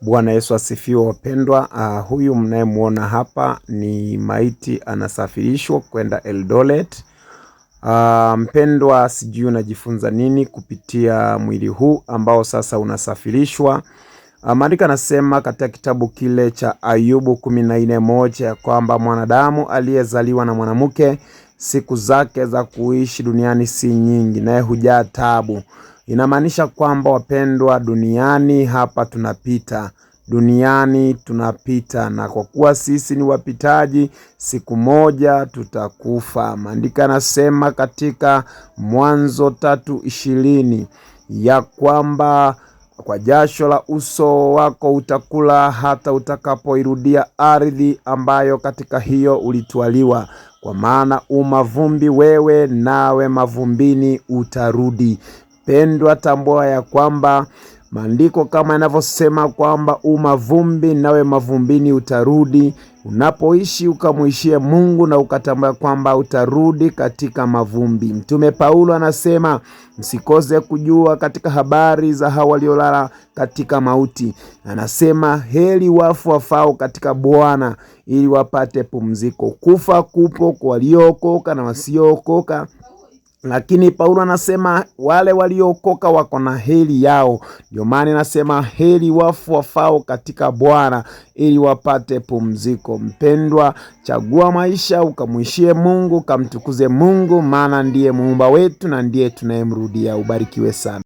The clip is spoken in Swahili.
Bwana Yesu asifiwe wapendwa. Huyu mnayemuona hapa ni maiti anasafirishwa kwenda Eldoret. Mpendwa, sijui unajifunza nini kupitia mwili huu ambao sasa unasafirishwa. Maandiko yanasema katika kitabu kile cha Ayubu 14:1 kwamba mwanadamu aliyezaliwa na mwanamke siku zake za kuishi duniani si nyingi, naye hujaa taabu. Inamaanisha kwamba wapendwa, duniani hapa tunapita. Duniani tunapita, na kwa kuwa sisi ni wapitaji, siku moja tutakufa. Maandiko yanasema katika Mwanzo 3:20 ya kwamba kwa jasho la uso wako utakula hata utakapoirudia ardhi ambayo katika hiyo ulitwaliwa, kwa maana umavumbi wewe, nawe mavumbini utarudi. Pendwa, tambua ya kwamba maandiko kama yanavyosema kwamba umavumbi nawe mavumbini utarudi. Unapoishi ukamuishie Mungu na ukatambua kwamba utarudi katika mavumbi. Mtume Paulo anasema msikose kujua katika habari za hao waliolala katika mauti. Anasema heri wafu wafao katika Bwana ili wapate pumziko. Kufa kupo kwa waliookoka na wasiookoka, lakini Paulo anasema wale waliookoka wako na heri yao. Ndio maana anasema heri wafu wafao katika Bwana ili wapate pumziko. Mpendwa, chagua maisha ukamuishie Mungu, kamtukuze Mungu, maana ndiye muumba wetu na ndiye tunayemrudia. Ubarikiwe sana.